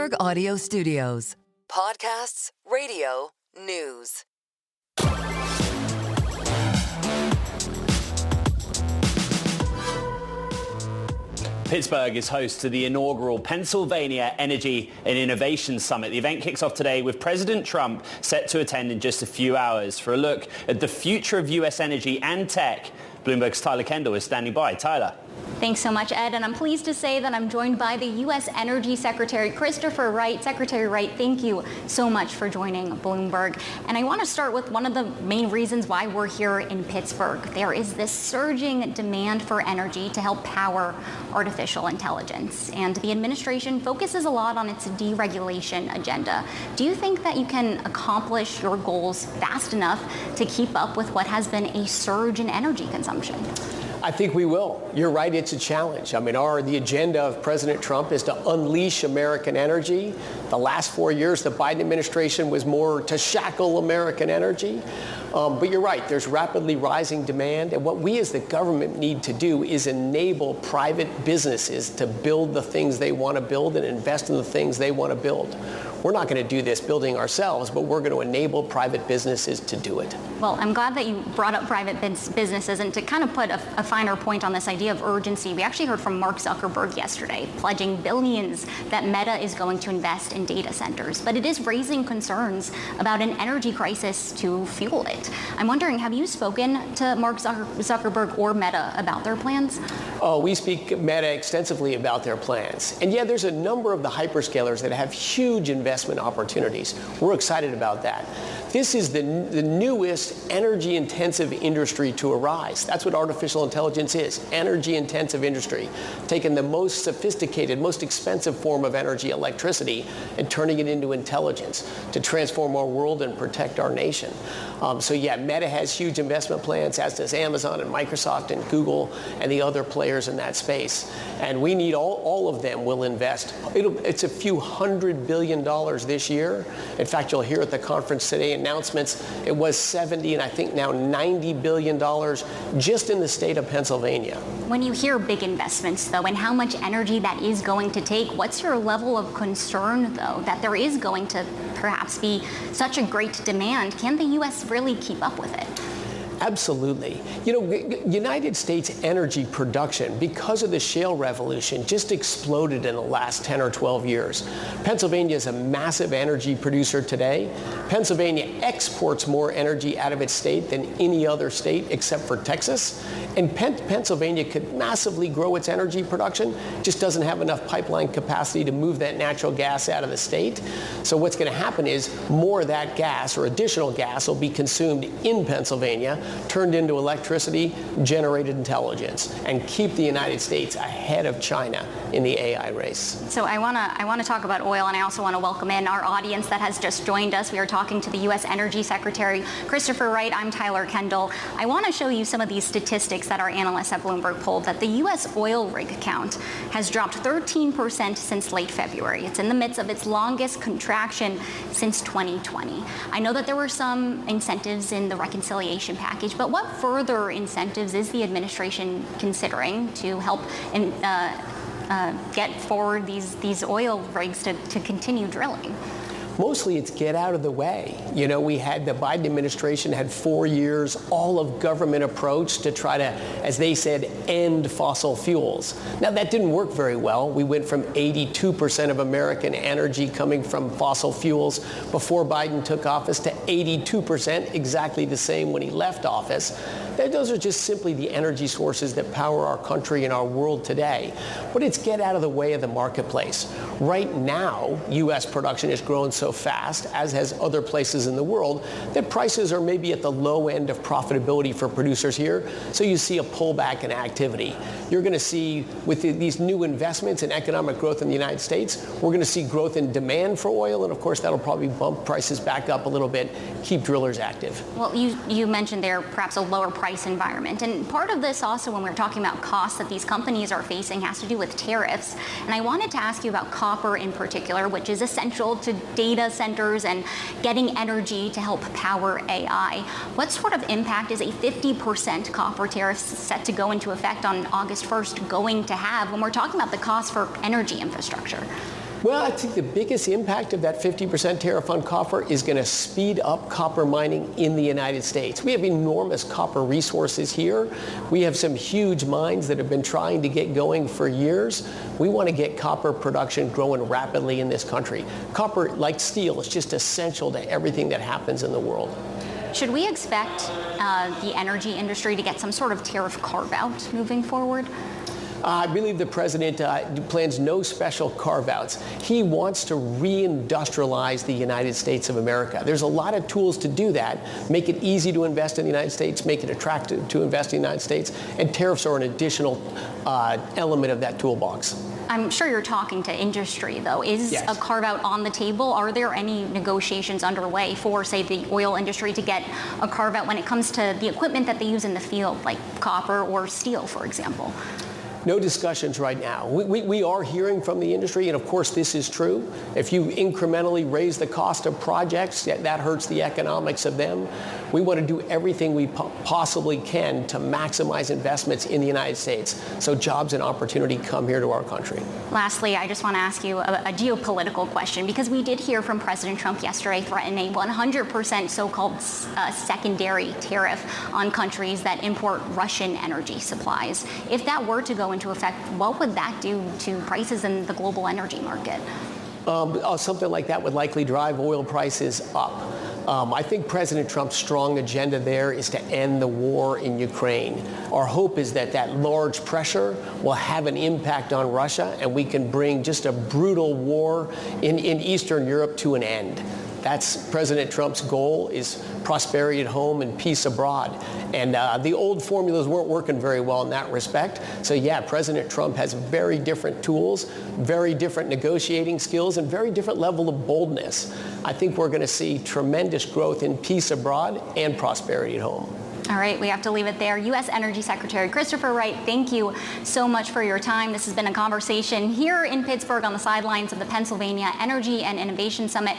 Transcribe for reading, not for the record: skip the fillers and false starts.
Bloomberg Audio Studios. Podcasts, radio, news. Pittsburgh is host to the inaugural Pennsylvania Energy and Innovation Summit. The event kicks off today with President Trump set to attend in just a few hours. For a look at the future of U.S. energy and tech, Bloomberg's Tyler Kendall is standing by. Tyler. Thanks so much, Ed, and I'm pleased to say that I'm joined by the U.S. Energy Secretary Christopher Wright. Secretary Wright, thank you so much for joining Bloomberg. And I want to start with one of the main reasons why we're here in Pittsburgh. There is this surging demand for energy to help power artificial intelligence, and the administration focuses a lot on its deregulation agenda. Do you think that you can accomplish your goals fast enough to keep up with what has been a surge in energy consumption? I think we will. You're right, it's a challenge. I mean, the agenda of President Trump is to unleash American energy. The last 4 years, the Biden administration was more to shackle American energy. But you're right, there's rapidly rising demand. And what we as the government need to do is enable private businesses to build the things they want to build and invest in the things they want to build. We're not going to do this building ourselves, but we're going to enable private businesses to do it. Well, I'm glad that you brought up private businesses, and to kind of put a finer point on this idea of urgency, we actually heard from Mark Zuckerberg yesterday, pledging billions that Meta is going to invest in data centers. But it is raising concerns about an energy crisis to fuel it. I'm wondering, have you spoken to Mark Zuckerberg or Meta about their plans? Oh, we speak Meta extensively about their plans. And yeah, there's a number of the hyperscalers that have huge investment opportunities. We're excited about that. This is the newest energy-intensive industry to arise. That's what artificial intelligence is, energy-intensive industry, taking the most sophisticated, most expensive form of energy, electricity, and turning it into intelligence to transform our world and protect our nation. So yeah, Meta has huge investment plans, as does Amazon and Microsoft and Google and the other players in that space. And we need all of them will invest. It's a few $100 billion this year. In fact, you'll hear at the conference today announcements. It was 70 and I think now $90 billion just in the state of Pennsylvania. When you hear big investments, though, and how much energy that is going to take, what's your level of concern, though, that there is going to perhaps be such a great demand? Can the U.S. really keep up with it? Absolutely. You know, United States energy production, because of the shale revolution, just exploded in the last 10 or 12 years. Pennsylvania is a massive energy producer today. Pennsylvania exports more energy out of its state than any other state except for Texas. And Pennsylvania could massively grow its energy production, just doesn't have enough pipeline capacity to move that natural gas out of the state. So what's going to happen is more of that gas or additional gas will be consumed in Pennsylvania, turned into electricity, generated intelligence, and keep the United States ahead of China in the AI race. So I want to talk about oil, and I also want to welcome in our audience that has just joined us. We are talking to the U.S. Energy Secretary Christopher Wright. I'm Tyler Kendall. I want to show you some of these statistics that our analysts at Bloomberg polled, that the U.S. oil rig count has dropped 13% since late February. It's in the midst of its longest contraction since 2020. I know that there were some incentives in the reconciliation package, but what further incentives is the administration considering to help get forward these oil rigs to continue drilling? Mostly it's get out of the way. You know, the Biden administration had 4 years, all of government approach to try to, as they said, end fossil fuels. Now that didn't work very well. We went from 82% of American energy coming from fossil fuels before Biden took office to 82%, exactly the same when he left office. Those are just simply the energy sources that power our country and our world today. But it's get out of the way of the marketplace. Right now, U.S. production is growing so fast, as has other places in the world, that prices are maybe at the low end of profitability for producers here. So you see a pullback in activity. You're going to see, with these new investments in economic growth in the United States, we're going to see growth in demand for oil. And of course, that'll probably bump prices back up a little bit, keep drillers active. Well, you mentioned there perhaps a lower price environment. And part of this also, when we're talking about costs that these companies are facing, has to do with tariffs. And I wanted to ask you about copper in particular, which is essential to data centers and getting energy to help power AI. What sort of impact is a 50% copper tariff set to go into effect on August 1st going to have when we're talking about the cost for energy infrastructure? Well, I think the biggest impact of that 50% tariff on copper is going to speed up copper mining in the United States. We have enormous copper resources here. We have some huge mines that have been trying to get going for years. We want to get copper production growing rapidly in this country. Copper, like steel, is just essential to everything that happens in the world. Should we expect the energy industry to get some sort of tariff carve-out moving forward? I believe the president plans no special carve-outs. He wants to reindustrialize the United States of America. There's a lot of tools to do that. Make it easy to invest in the United States, make it attractive to invest in the United States, and tariffs are an additional element of that toolbox. I'm sure you're talking to industry, though. Is Yes. a carve-out on the table? Are there any negotiations underway for, say, the oil industry to get a carve-out when it comes to the equipment that they use in the field, like copper or steel, for example? No discussions right now. We are hearing from the industry, and of course this is true. If you incrementally raise the cost of projects, that hurts the economics of them. We want to do everything we possibly can to maximize investments in the United States so jobs and opportunity come here to our country. Lastly, I just want to ask you a geopolitical question, because we did hear from President Trump yesterday threaten a 100% so-called secondary tariff on countries that import Russian energy supplies. If that were to go into effect, what would that do to prices in the global energy market? Something like that would likely drive oil prices up. I think President Trump's strong agenda there is to end the war in Ukraine. Our hope is that that large pressure will have an impact on Russia, and we can bring just a brutal war in Eastern Europe to an end. That's President Trump's goal, is prosperity at home and peace abroad. And the old formulas weren't working very well in that respect. So yeah, President Trump has very different tools, very different negotiating skills, and very different level of boldness. I think we're going to see tremendous growth in peace abroad and prosperity at home. All right, we have to leave it there. U.S. Energy Secretary Christopher Wright, thank you so much for your time. This has been a conversation here in Pittsburgh on the sidelines of the Pennsylvania Energy and Innovation Summit.